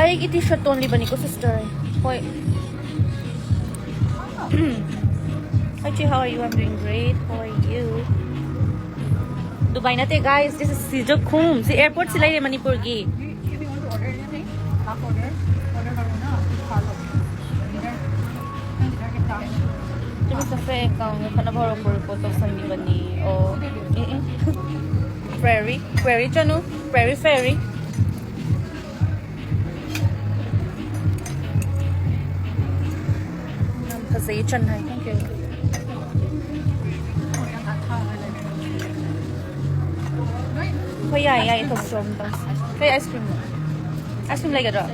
Ay, iti-shirt only ba ni ko, sister? Hoy. Hi, Chi, how are you? I'm doing great. How are you? Dubai na te, guys. This is Sijokum. Si airport sila yung Manipur gi. If you want to order anything, last order Karuna, follow. Diba sa fake ang kanabaro ko to sa hindi ba ni o Prairie dyan no? Prairie Ferry. Kasi dyan na. Thank you. Kaya ito from to. Kaya ice cream mo. Ice cream like a drop.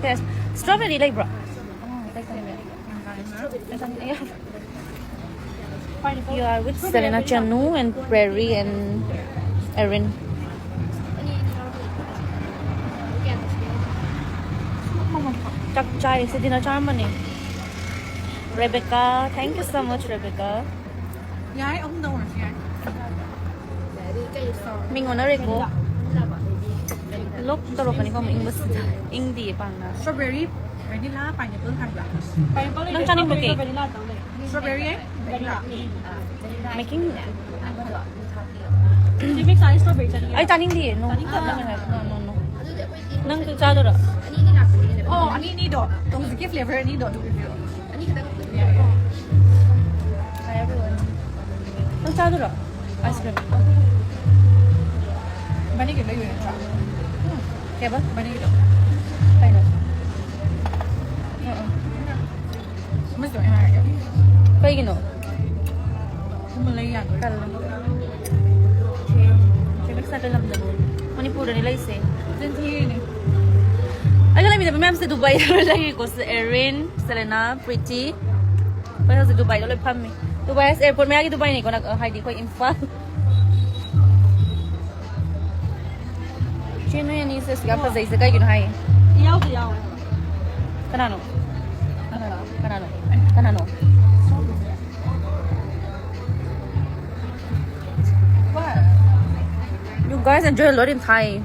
Yes. Strawberry like bro. You are with Selena Chanu and Prairie and Erin. Chakchai, sa dinacharman eh. Rebecca, thank you so much, Rebecca. Yeah, open the doors, yeah. Mingo na reko. Look, taro pa ni ko English. Hindi pang na. Strawberry, vanilla, pineapple, and black. Nang chaning mo cake. Strawberry, vanilla. Making. You mix ice strawberry chutney. Ay, chaning di eh. No. No. Nang chadora. Oh, ani ni do. Tong ziki flavor ni do. Hi everyone. Nang chadora. Ice cream. Bani ke lai yun. Kaya ba? Bani ke do. Kaya na. Mas do yan. Kaya gino. Malay yan. Kala lang. Kaya sa dalam na mo. Manipur nila isa eh. Then ni. Ay, alam mo, ma'am sa Dubai. Lagi ko sa Erin, Selena, Pretty. Pero sa Dubai, ulit pa mi. Dubai sa airport. May agi Dubai ni ko. Nag-hide ko info. Sino yan isis? Gapa sa isa kayo ginahay. Iyaw ko yaw. Kanano? Kanano? What? You guys enjoy a lot in Thai.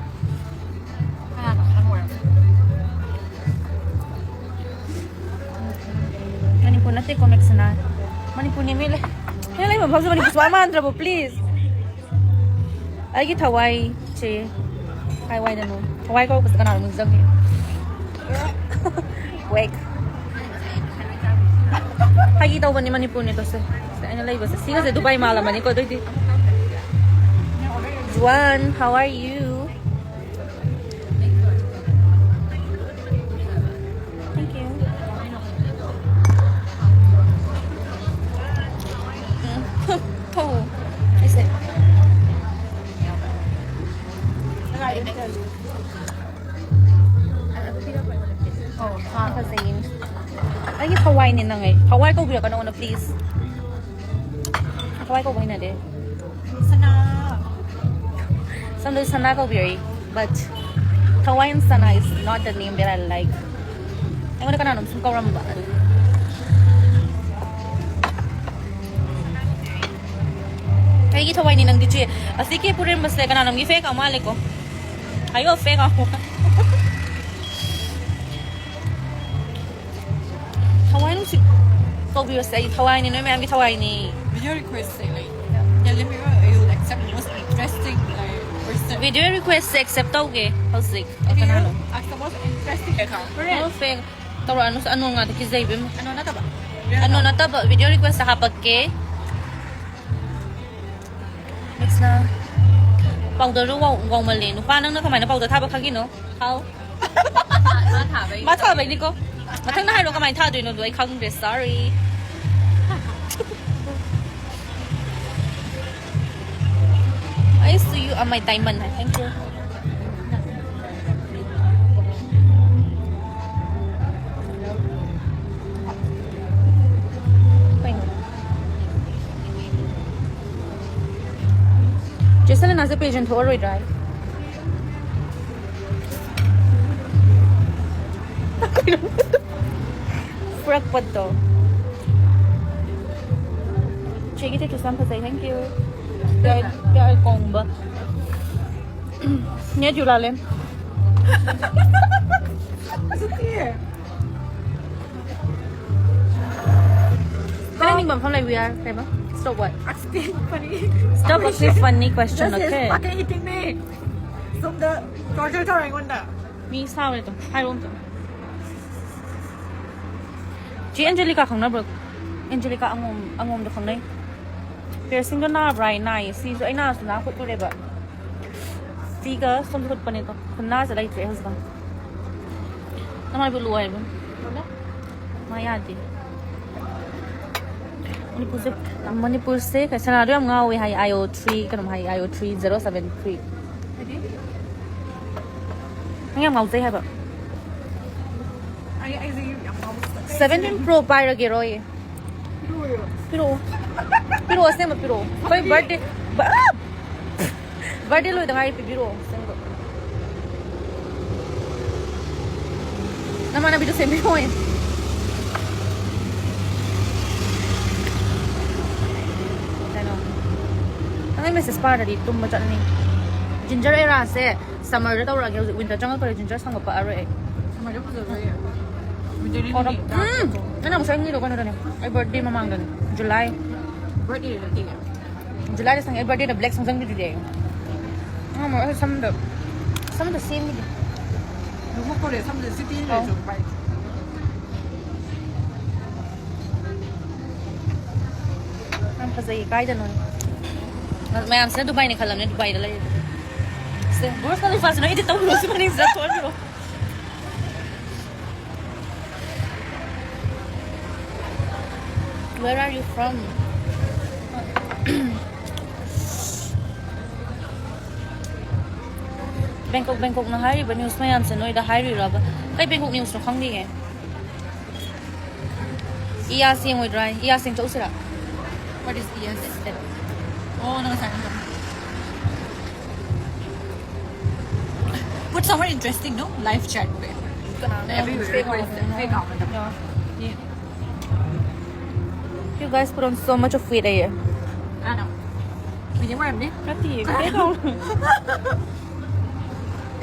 Manipur natin ko Maxina. Manipur ni Mila. Kaya lang mabasa Manipur. Swama andra po, please. Ay, git Hawaii. Che. Hawaii na no. Hawaii ko kasi kanalo mong zang. Wake. Hagi daw ba ni Manipur nito sa ano lang ba sa sino sa Dubai malaman ko doy di. Juan, how are you? Thank you. Oh, is it? Oh, kasi ay, Hawaii ni nang eh. Hawaii ko biya ka na una, please. Hawaii ko ba na de? Sana. Sometimes sana ko biya but Hawaiian sana is not the name that I like. Ay, wala ka na nung sumkaw ramba. Ay, git Hawaii ni nang DJ. Asiki po rin mas ka na nung i-fake ang mali ko. Ayo, fake ako. Hawaii nung si... Kau biya sa Hawaii ni no, may aming Hawaii ni... Video request say like, yeah, let me know you'll accept the most interesting like person. Video request accept tau ke? Hausik. If you Kanano? ask the most interesting account. Ano fake? Taro ano sa ano nga kizay bim? Ano na ba? Ano na ta ba? Video request sa kapag ke? Next na. Powder ru wang mali. No pa nang nakamay na powder taba kagi no? How? Mata ba ni ko? Matang na halo kamay ta do no do I kang sorry. I see you on my diamond. Thank you. Jesselyn has a patient who already died. Frag pod to. Check it to sample say thank you. Kaya kong ba? Niya julalim. Sukthi. Anything but from like we are, okay, ba? Stop what? Asking funny. Stop asking funny question, Just okay? fucking eating me. Some the torture trying on that. Me sao vậy tụi? Hai luôn tụi. Chị Angelica không nói được. Angelica ang ôm được không đấy? Piercing đó na bright nice. Si so ay na so na ko to leba. Tiga som ko pa nito. Kun na sa light rails ba. Naman buluay ba? Maya di. Manipur se kasi na rin nga we hay IO3 kanum hay IO3 073. Ang ngau zai hai ba? I see you. 17 Pro para giroy. Pero ase ma pero. Koi birthday birthday lo dangai pi biro. Naman na bito se biro eh. Ang may para dito mo dyan ni ginger era se summer daw ra gyud winter jungle ko ginger sang pa aro eh. Summer daw ko ro. Orang ano mo sa inyo ko na ay birthday mamang dan July. Birthday na tiga. July sang ay birthday na black sang sang today. Ang mo some the same ni. Lumo ko rin, some of the city na so right. Ang pasay kay danon. May sa Dubai ni kalam ni Dubai dala. Se Burj Khalifa sa no edit taw si maning sa to bro. Where are you from? Bangkok na hari ba news mayam sa noi da hari ra ba. Kay Bangkok news no khang ni eh. Iya sing we dry. Iya sing to usira. What is ES? Oh, no, sorry. Put somewhere interesting, no? Live chat. Everywhere. Fake out. Yeah. You guys put on so much of weight here. I know. Mình nhớ em đi. Kati, biết không?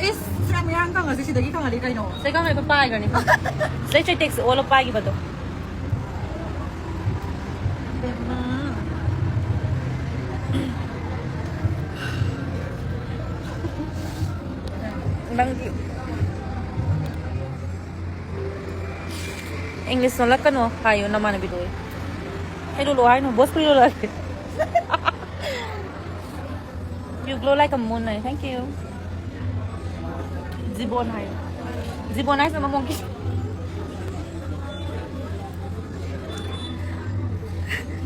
Is from yang kang kasi dagi kang ali kay no. Saya kan may papay gani. Saya chay text all of pagi ba to? Bang English no lakkan no hayo naman na bidoy. Hello hay no boss priyo lagi. You glow like a moon. Thank you. Zibon hay. Zibon hay sama monkey.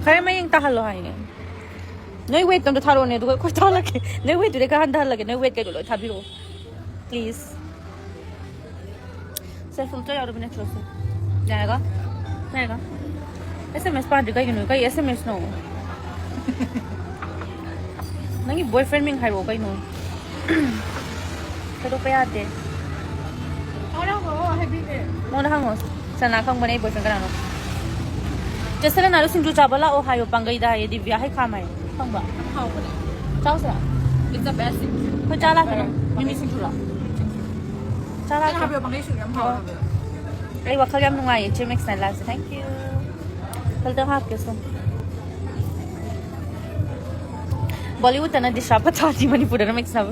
Kaya may yung tahalo hay. Noi wait tong tharo ne du ko ta lagi. Noi wait du ka handa lagi. Noi wait kay lo thabiro. Please. Saya filter yaar bine chose. जाएगा SMS pa diga yun kay SMS no. Nangi boyfriend ming hai ro kay no. Pero pa yate. Ano ko, happy day. Mo na hangos. Sana kang banay boyfriend ka na no. Just na nalo sinju chabala o hayo pangai da ye di biyahe khamai. Khang ba? How ko na. Chao sa. It's the best thing. Ko chala ka no. Mimi sinju la. Chala ka. Happy bang issue yam how. Ay wakal yam nungai Chimex na last. Thank you. Kalta hap keso. Bollywood na di siya patati Manipur na mix na.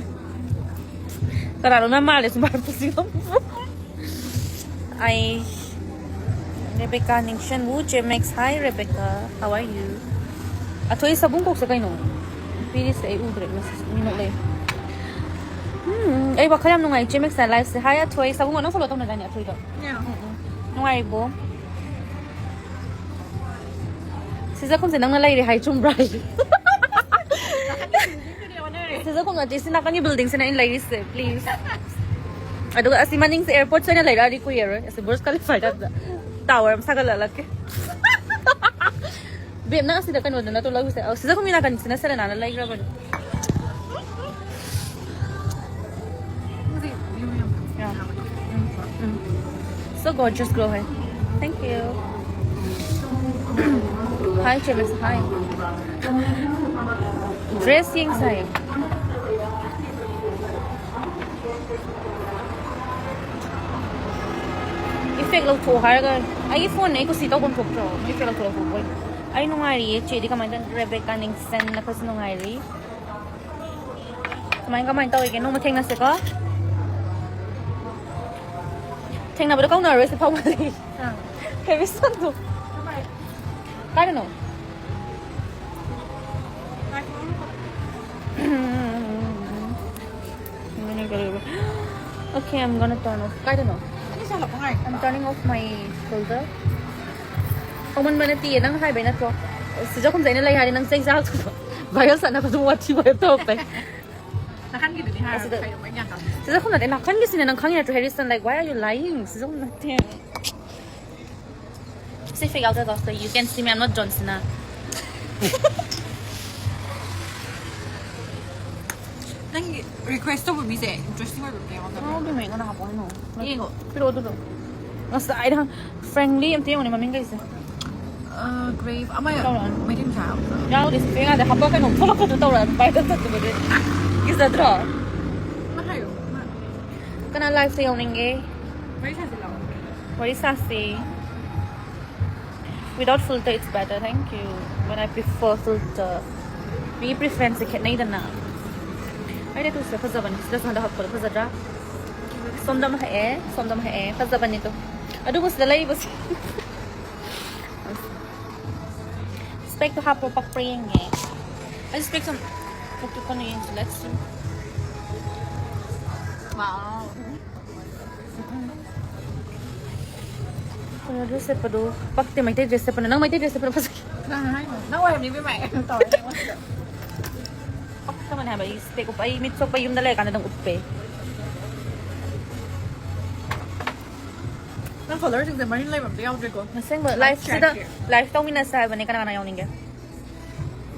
Karalo na malis marto siya. Ay Rebecca Ningshan Wu Chimex. Hi Rebecca. How are you? Atoy sabong ko sa kay no. Pili sa udre minok lay. Ay wakal yam nungai Chimex na live sa hi atoy sabong ano follow tong na gani atoy do. Yeah. Nungai bo. Sisa kung sinang nalay ri hay chumbray. Sisa kung ati sinakan yung building sina in ladies please. Ado asi maning sa airport sa na lay ari ko yero. Asi Burj Khalifa da tower sa kalalaki. Bem na asi da kan wala na to lagu sa. Sisa kung minakan sina sila na lay ra ba. Yeah. So gorgeous girl hai. Thank you. Hi Chimex, hi. Dressing side. fake lâu thua hay cái ai phone này có xí tao còn thuộc rồi ai fake lâu thua thôi ai nung ai đi chị đi cái máy Rebecca Ningsen là cái nung ai đi cái máy tao cái nung mà thanh là sẽ có thanh nào bữa có nào rồi sẽ phong gì cái biết sao được cái đó nào okay, I'm gonna turn off. Cái đó nào I'm turning off my folder. Không mình bên này đang hai bên đó cho. Sự cho không dậy nó lấy hai đi đang xây ra thôi. Vậy đó sao nó có mua chi vậy tôi phải. Nakan gitu nih ha. Kayak banyak kan. Sự cho không là nakan cái gì này nakan như Harrison like why are you lying? Sự cho nothing. See figure out that after you can see me I'm not John Cena. Nang request to be say interesting or be on the. Không đi mình có nào bỏ nó. Igo. Pero todo. Nó sai đó. Frankly em thấy này mà mình cái gì? Grave. Mấy đêm thảo. Nhau thì phía ngay học cái nồng thoát cái tàu là bay tới tận bên cái gì đó. Nó hay rồi. Cái nào live filming cái. Mấy sao thì lâu. Very sassy. Without filter it's better, thank you. When I prefer filter. Me preference cái này đàn nào. Ai đây tôi sẽ phát ra bên này, sẽ học được phát ra. Sondam hai, phát ra bên này tôi. Aduh bos dalay bos. Expect to have proper praying eh. I expect some to come in, so let's see. Wow. Ano dress pa do? Pakti may dress pa na. Nang may dress pa na pasok. Nang wala ni mẹ tỏi. Pakta man ha ba? Stay ko pa mitso pa yung dalay kanadang uppe. Nang color thì mới lên bằng đeo rồi cô. Naseng ba life sida life tong minasa ba ni kana yaw ninga.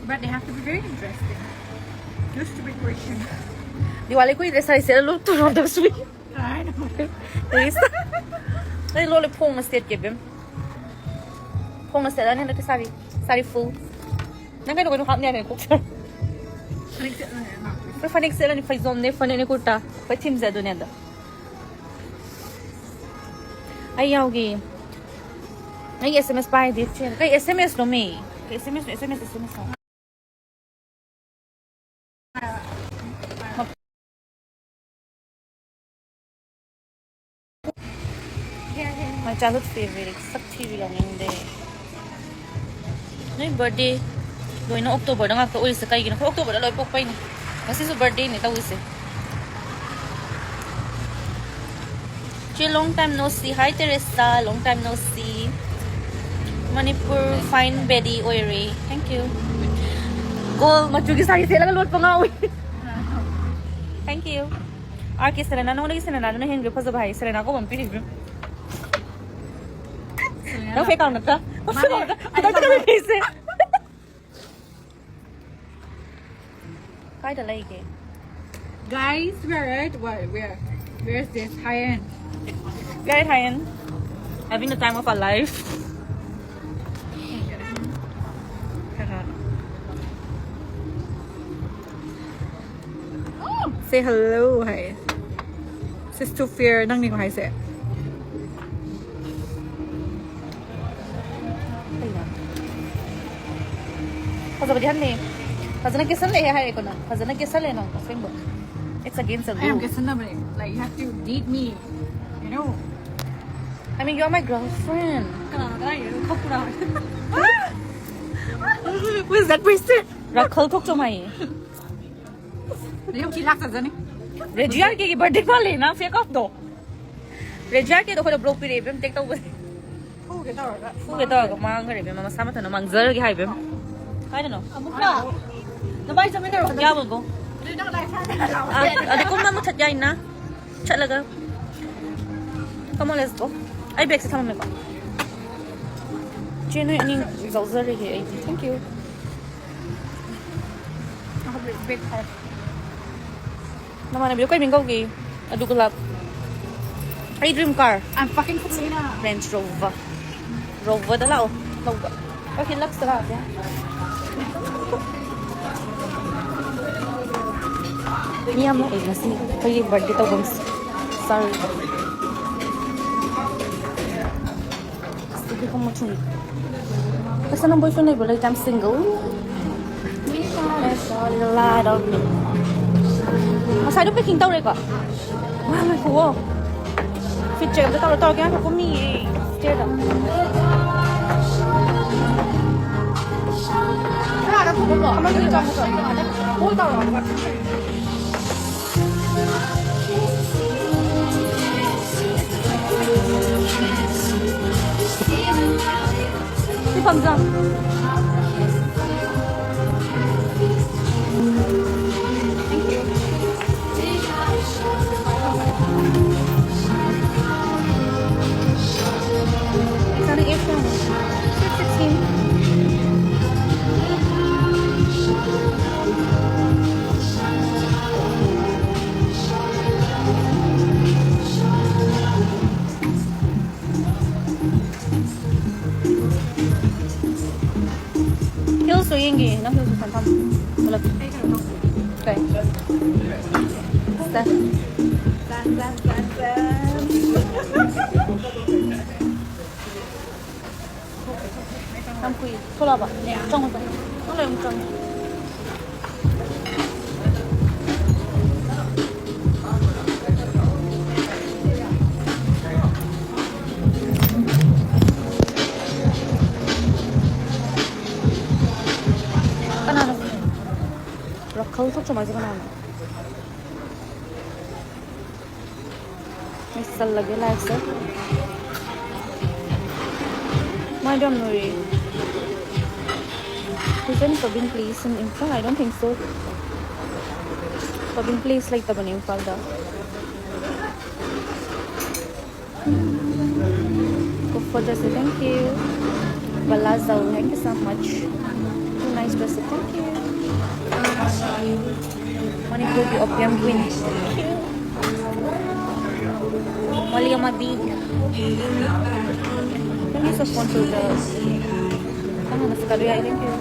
But they have to be very interesting. Used to be Christian. Diwali ko dress ay sila luto no the sweet. I know. Please. Dai lole pong na state kebem. Pong na state ani na sari full. Nang kay ko hap niya ko. Pero fanik sila ni fazon ne fanik ni kurta. Pa team za do nenda. Ay yawgi. Ay SMS pa ay dit. Kay SMS no me. Kay SMS. My childhood favorite, sakti bilangin de. No birthday. Doon na October na nga uwi sa kay gina. October na loy pokpay ni. Kasi sa birthday ni tawis eh. Long time no see. Hi Teresa, long time no see. Manipur fine Betty Oire. Thank you. Go, machugi sari sila ka pa nga uwi. Thank you. Arki Selena, nung lagi Selena na Henry pa sa bahay. Selena ko vampire. Nang fake out na ta. Kita ka face. Kaya dalay ke. Guys, where's this high-end? We are at Hei-Ha, having the time of our life. Say hello, Hai. Sis to fear nang ni ko Hai se. Kasi ba dihan ni? Kasi nagkisal eh Hai ko na. Kasi nagkisal eh no. Kasi mo. It's against the I am rule. guessing number. Like you have to date me. You know. I mean, you're my girlfriend. What is that bracelet? Rakhal thok to mai. They don't relax as any. Regiar ke birthday pa le na fake off do. Regiar ke do ko block pire bem tek to bus. Oh, get out. Fu ke to mang gare bem mama sama to na mang zer ke hai bem. I don't know. Amukla. Nabay sa minero. Ya mo go. Adi ko na mo chat yain na. Chat laga. Come on, let's go. Ay, beg, sama mo ba? Chino yung zauzer here. Thank you. Ako big heart. Naman, nabi ko yung gawgi. Adu ko lap. Ay, dream car. I'm fucking Maxina. Range Rover. Rover dala, oh. Rover. Okay, lux dala. Niya mo, eh, nasi. Kaya birthday to, bang. Sorry. Kung mo chuni. Basta ng boyfriend na like I'm single. Masaya doon peking tao rin ka. Wow, may kuwo. Fit check. Tao kaya ako kumi. Check ka. Ano ko ba? Kamag dito ako sa. Hold on. Si Pagza. Sorry, April. 16. Hills yingi, na hills san tam. Ulat. Okay. Step. Tam kui. Thola ba. Trong ba. Thola yung trong. Kanano? Rakal tok 좀 아직 kanano. May sal lagi like sir. Madam Nuri. Is any cabin place in Imphal? I don't think so. Cabin place like the in Imphal da. Go for this. Thank you. Balazao. Thank you so much. Nice dress. Thank you. Manipur the opium queen. Wali yung mabig. Can you sponsor the... Ano na sa kaluya? Thank you.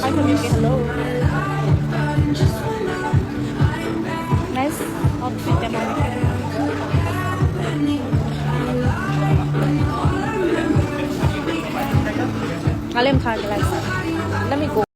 Hi from UK. Hello. Nice outfit naman. Alam ka, guys. Let me go.